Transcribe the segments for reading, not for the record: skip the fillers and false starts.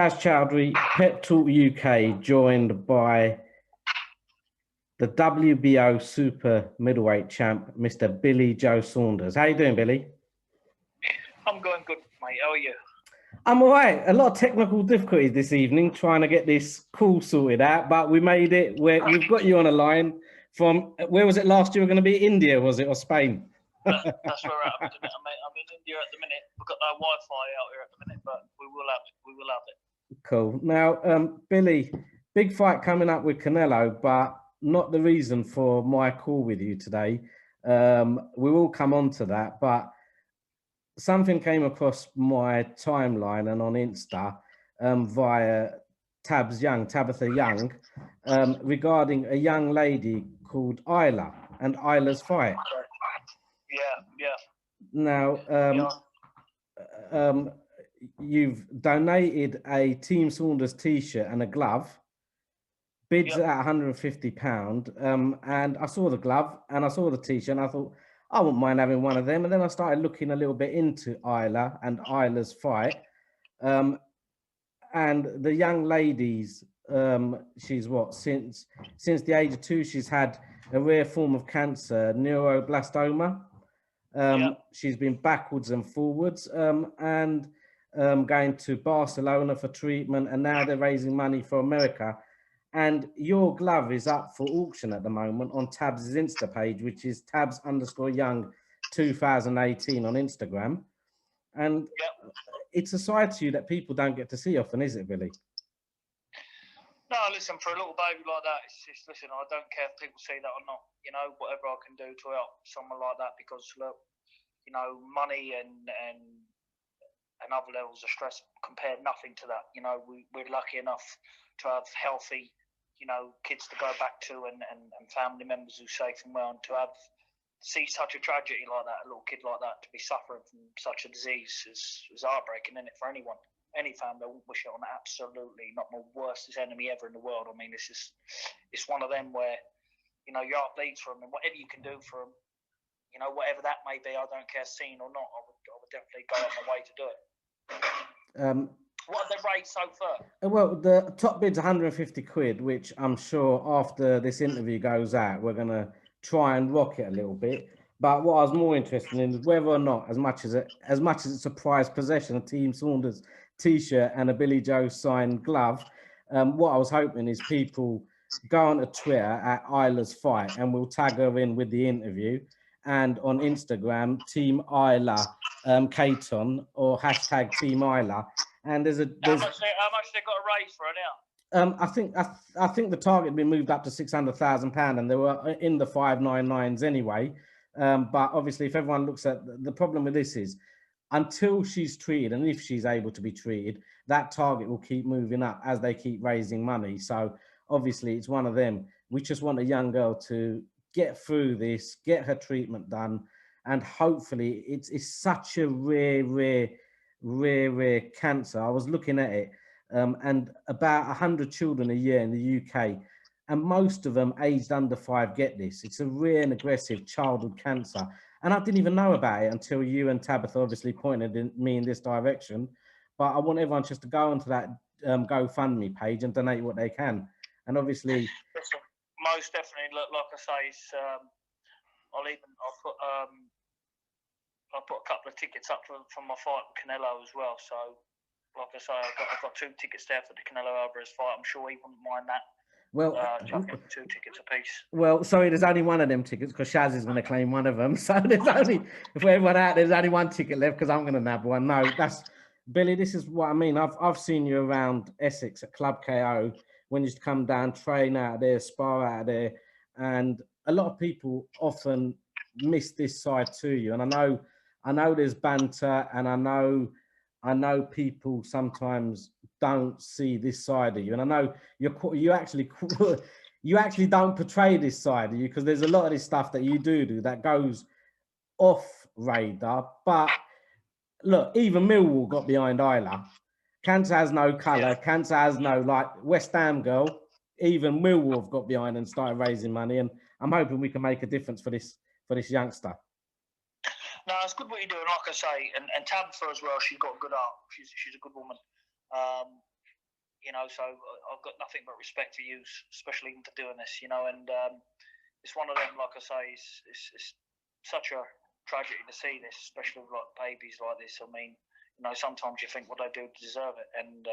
Shaz Chowdhury, Pep Talk UK, joined by the WBO Super Middleweight champ, Mr. Billy Joe Saunders. How you doing, Billy? I'm going good, mate. How are you? I'm all right. A lot of technical difficulties this evening trying to get this call sorted out, but we made it. We've got you on a line from, where was it last year? We were going to be India, was it, or Spain? That's where we're at, mate. I'm in India at the minute. We've got no Wi-Fi out here at the minute, but we will have it. We will have it. Cool. Now, Billy, big fight coming up with Canelo, but not the reason for my call with you today. We will come on to that, but something came across my timeline and on Insta via Tabitha Young, regarding a young lady called Isla and Isla's fight. Yeah. Now, you've donated a Team Saunders T-shirt and a glove. Bids at £150. And I saw the glove and I saw the T-shirt and I thought, I wouldn't mind having one of them. And then I started looking a little bit into Isla and Isla's fight. And the young lady's, she's what, since the age of 2, she's had a rare form of cancer, neuroblastoma. She's been backwards and forwards and going to Barcelona for treatment. And now they're raising money for America. And your glove is up for auction at the moment on Tabs' Insta page, which is Tabs_Young 2018 on Instagram. And it's a side to you that people don't get to see often, is it, Billy? No, listen, for a little baby like that, it's just, listen, I don't care if people see that or not. You know, whatever I can do to help someone like that, because, look, you know, money and other levels of stress compare nothing to that. You know, we're lucky enough to have healthy, you know, kids to go back to and family members who are safe and well, and to see such a tragedy like that, a little kid like that, to be suffering from such a disease is heartbreaking, isn't it, for anyone? Any family, I wouldn't wish it on absolutely not my worstest enemy ever in the world. I mean, it's one of them where, you know, your heart bleeds for them, and whatever you can do for them, you know, whatever that may be, I don't care seen or not, I would definitely go out my way to do it. What have they raised so far? Well, the top bid's 150 quid, which I'm sure after this interview goes out, we're going to try and rock it a little bit. But what I was more interested in is whether or not, as much as it's a prized possession, a Team Saunders T-shirt and a Billy Joe signed glove, what I was hoping is people go onto Twitter at Isla's fight and we'll tag her in with the interview, and on Instagram, Team Isla Caton or hashtag Team Isla. And how much they got to raise for it now? I think the target had been moved up to £600,000, and they were in the 599s anyway. But obviously, if everyone looks at the problem with this is, until she's treated, and if she's able to be treated, that target will keep moving up as they keep raising money. So obviously, it's one of them. We just want a young girl to get through this, get her treatment done, and hopefully, it's such a rare cancer. I was looking at it, and about 100 children a year in the UK, and most of them aged under 5 get this. It's a rare and aggressive childhood cancer. And I didn't even know about it until you and Tabitha obviously pointed me in this direction. But I want everyone just to go onto that GoFundMe page and donate what they can. And obviously, most definitely. Look, like I say, I'll put a couple of tickets up for my fight with Canelo as well. So, like I say, I've got 2 tickets there for the Canelo Alvarez fight. I'm sure he wouldn't mind that. Well, 2 tickets apiece. Well, sorry, there's only one of them tickets because Shaz is going to claim one of them. So there's only, for everyone out, there's only one ticket left because I'm going to nab one. No, that's Billy. This is what I mean. I've seen you around Essex at Club KO when you used to come down, train out there, spar out there, and a lot of people often miss this side to you. And I know there's banter, and I know people sometimes don't see this side of you, and I know you actually don't portray this side of you, because there's a lot of this stuff that you do that goes off radar. But look, even Millwall got behind Isla. Cancer has no colour. Cancer has no, like, West Ham girl. Even Millwall have got behind and started raising money, and I'm hoping we can make a difference for this youngster. No, it's good what you're doing, like I say, and Tabitha as well. She's got a good heart. She's a good woman. you know, so I've got nothing but respect for you, especially for doing this, you know. And it's one of them, like I say, it's such a tragedy to see this, especially with like babies like this. I mean, you know, sometimes you think, well, they do deserve it, and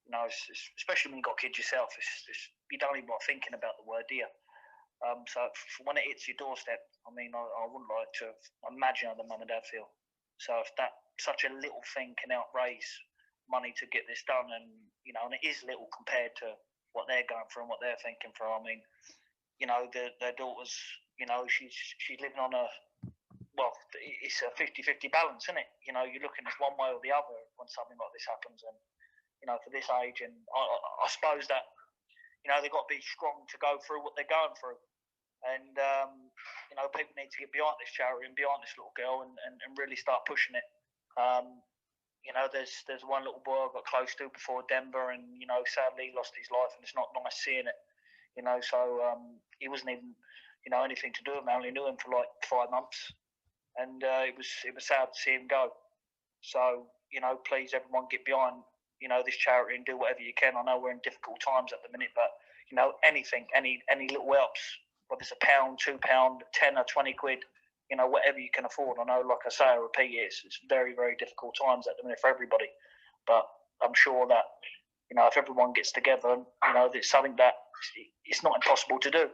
you know, especially when you've got kids yourself, you don't even like thinking about the word, do you? So when it hits your doorstep, I mean, I wouldn't like to imagine how the mum and dad feel. So if that such a little thing can outraise money to get this done, and you know, and it is little compared to what they're going through and what they're thinking through. I mean, you know, their daughter's, you know, she's living on a, well, it's a 50-50 balance, isn't it? You know, you're looking at one way or the other when something like this happens, and you know, for this age, and I suppose that, you know, they've got to be strong to go through what they're going through. And, you know, people need to get behind this charity and behind this little girl and really start pushing it. You know, there's one little boy I got close to before Denver, and, you know, sadly he lost his life, and it's not nice seeing it. You know, so he wasn't even, you know, anything to do with him. I only knew him for like 5 months. And it was sad to see him go. So, you know, please everyone get behind, you know, this charity and do whatever you can. I know we're in difficult times at the minute, but, you know, anything, any little helps, whether it's £1, £2, 10 or 20 quid, you know, whatever you can afford. I know, like I say, I repeat it, it's very, very difficult times at the minute for everybody. But I'm sure that, you know, if everyone gets together, you know, it's something that it's not impossible to do.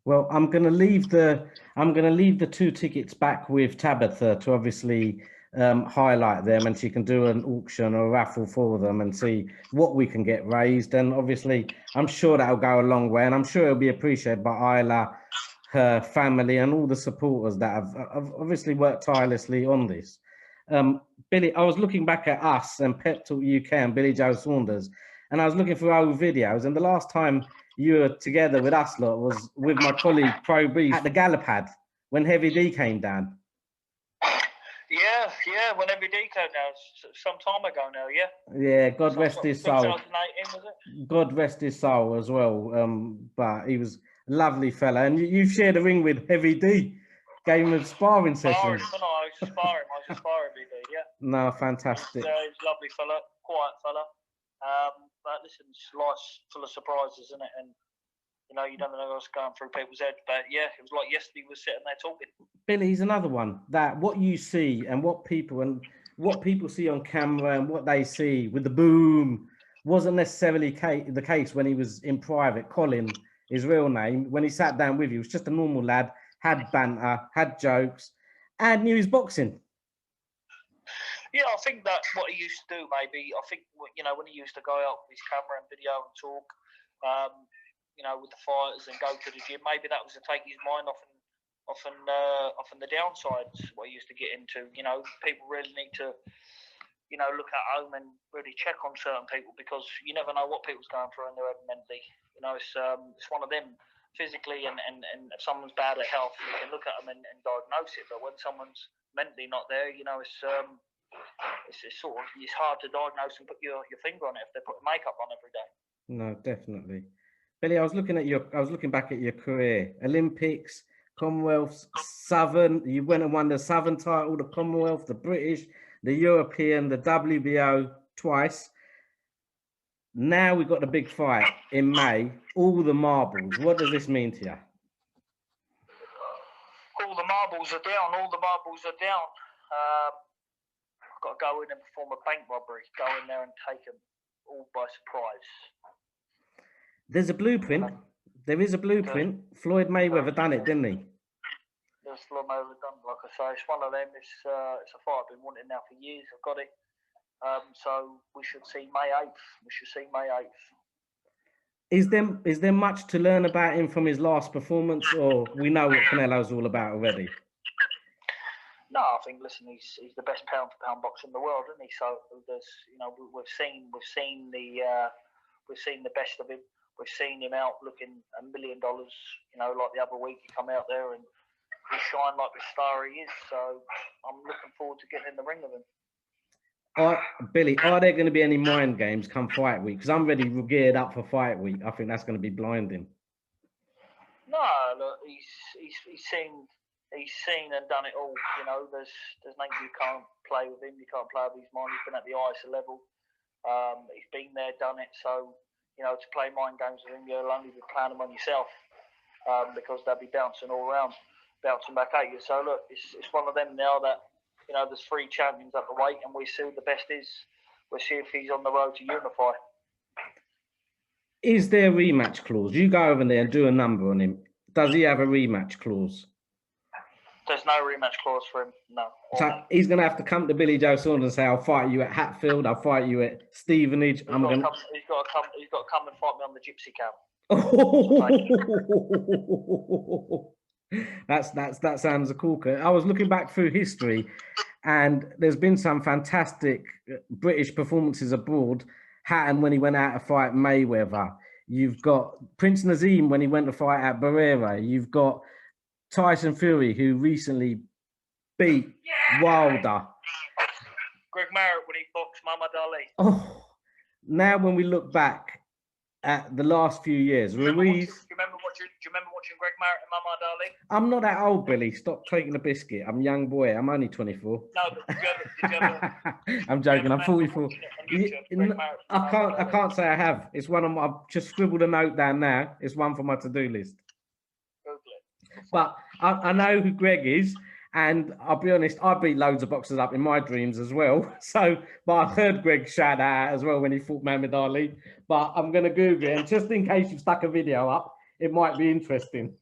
Well, I'm going to leave the 2 tickets back with Tabitha to obviously highlight them, and she can do an auction or a raffle for them and see what we can get raised. And obviously, I'm sure that'll go a long way, and I'm sure it'll be appreciated by Isla, her family, and all the supporters that have obviously worked tirelessly on this. Billy, I was looking back at us and Pep Talk UK and Billy Joe Saunders, and I was looking for old videos, and the last time you were together with us lot was with my colleague Pro Breeze at the Galapad when Heavy D came down. Yeah, when Heavy D came down, some time ago now, yeah. Yeah, God rest his soul. 2018, was it? God rest his soul as well. But he was a lovely fella, and you shared a ring with Heavy D. Gave him a sparring session. I was sparring with D, yeah. No, fantastic. He's a lovely fella, quiet fella. But listen, life's full of surprises, isn't it? And you know, you don't know what's going through people's heads. But yeah, it was like yesterday we were sitting there talking. Billy, he's another one that what you see and what people see on camera and what they see with the boom wasn't necessarily the case when he was in private. Colin, his real name, when he sat down with you, was just a normal lad, had banter, had jokes, and knew his boxing. Yeah, I think that's what he used to do, maybe. I think, you know, when he used to go out with his camera and video and talk, you know, with the fighters and go to the gym, maybe that was to take his mind off the downsides, what he used to get into. You know, people really need to, you know, look at home and really check on certain people, because you never know what people's going through in their head mentally. You know, it's one of them physically, and if someone's bad at health, you can look at them and diagnose it. But when someone's mentally not there, you know, it's sort of, it's hard to diagnose and put your finger on it if they're putting makeup on every day. No, definitely. Billy, I was looking back at your career. Olympics, Commonwealth, Southern. You went and won the Southern title, the Commonwealth, the British, the European, the WBO twice. Now we've got the big fight in May. All the marbles. What does this mean to you? All the marbles are down. All the marbles are down. I've got to go in and perform a bank robbery. Go in there and take them all by surprise. There's a blueprint. There is a blueprint. Floyd Mayweather done it, didn't he? There's Floyd Mayweather done it, like I say. It's one of them. It's a fight I've been wanting now for years. I've got it. So we should see May 8th. We should see May 8th. Is there much to learn about him from his last performance, or we know what Canelo's all about already? No, I think, listen, he's the best pound-for-pound boxer in the world, isn't he? So there's, you know, we've seen the best of him. We've seen him out looking $1 million. You know, like the other week, he come out there and he shined like the star he is. So I'm looking forward to getting in the ring with him. Billy, are there going to be any mind games come fight week? Because I'm ready, geared up for fight week. I think that's going to be blinding. No, look, he's seen and done it all. You know, there's nothing you can't play with him. You can't play with his mind. He's been at the ISA level. He's been there, done it. So, you know, to play mind games with him, you'll only be playing them on yourself, because they'll be bouncing all around, bouncing back at you. So look, it's one of them now that, you know, there's 3 champions at the weight, and we see who the best is. We'll see if he's on the road to unify. Is there a rematch clause? You go over there and do a number on him. Does he have a rematch clause? There's no rematch clause for him, no. So he's going to have to come to Billy Joe Saunders and say, I'll fight you at Hatfield, I'll fight you at Stevenage. He's got to come and fight me on the gypsy cab. That sounds a corker. I was looking back through history, and there's been some fantastic British performances abroad. Hatton when he went out to fight Mayweather. You've got Prince Nazim when he went to fight at Barrera. You've got Tyson Fury, who recently beat Wilder. Greg Merritt when he boxed Muhammad Ali. Oh, now when we look back at the last few years, Ruiz. Do you remember watching Greg Merritt and Muhammad Ali? I'm not that old, Billy. Stop taking the biscuit. I'm a young boy. I'm only 24. No, but did you ever I'm joking. I'm 44. I can't say I have. It's one of my. I've just scribbled a note down now. It's one for my to-do list. But I know who Greg is, and I'll be honest, I beat loads of boxers up in my dreams as well. So, but I've heard Greg shout out as well when he fought Muhammad Ali. But I'm going to Google it, and just in case you've stuck a video up, it might be interesting.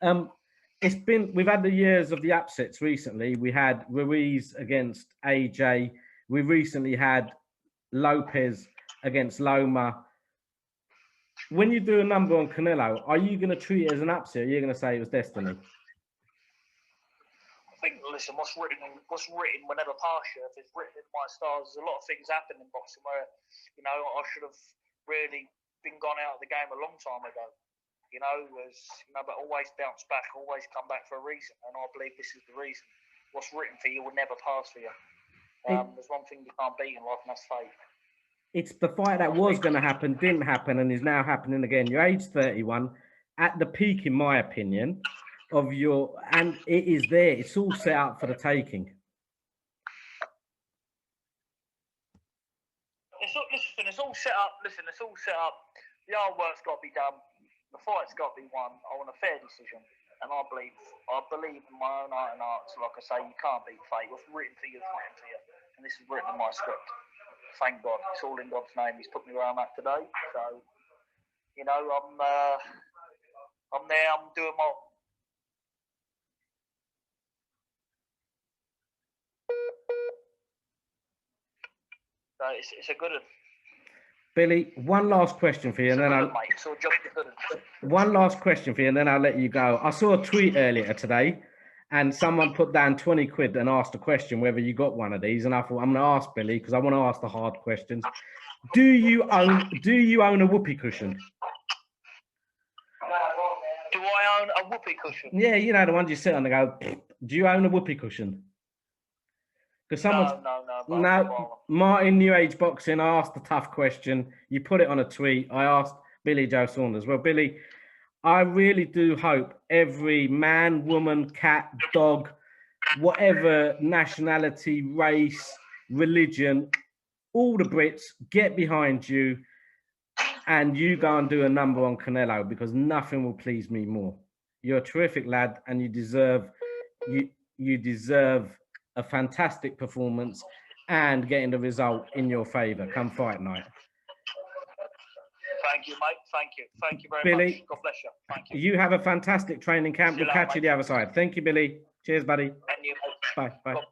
We've had the years of the upsets recently. We had Ruiz against AJ. We recently had Lopez against Loma. When you do a number on Canelo, are you going to treat it as an upset? Or are you going to say it was destiny? I think, listen, what's written will never pass you. If it's written in my stars, there's a lot of things happen in boxing where, you know, I should have really been gone out of the game a long time ago. You know, but always bounce back, always come back for a reason. And I believe this is the reason. What's written for you will never pass for you. There's one thing you can't beat in life, and that's fate. It's the fight that was going to happen, didn't happen, and is now happening again. You're age 31, at the peak, in my opinion, of your, and it is there. It's all set up for the taking. It's all set up. Listen, it's all set up. The hard work's got to be done. The fight's got to be won. I want a fair decision, and I believe in my own heart and heart. So, like I say, you can't beat fate. What's written for you is written for you, and this is written in my script. Thank God, it's all in God's name. He's put me where I'm at today. So, you know, I'm there. I'm doing my. So it's a good one. Billy, one last question for you, and then one last question for you, and then I'll let you go. I saw a tweet earlier today, and someone put down 20 quid and asked a question whether you got one of these, and I thought I'm going to ask Billy because I want to ask the hard questions. Do you own a whoopee cushion? Do I own a whoopee cushion? Yeah, you know the ones you sit on and go. Do you own a whoopee cushion? Because someone's no. Martin, New Age Boxing. I asked a tough question. You put it on a tweet. I asked Billy Joe Saunders. Well, Billy, I really do hope every man, woman, cat, dog, whatever nationality, race, religion, all the Brits get behind you and you go and do a number on Canelo, because nothing will please me more. You're a terrific lad, and you deserve a fantastic performance and getting the result in your favour come fight night. Thank you, mate. Thank you. Thank you very Billy, much. God bless you. Thank you. You have a fantastic training camp. We'll catch you the other side. Thank you, Billy. Cheers, buddy. And you, bye. Bye.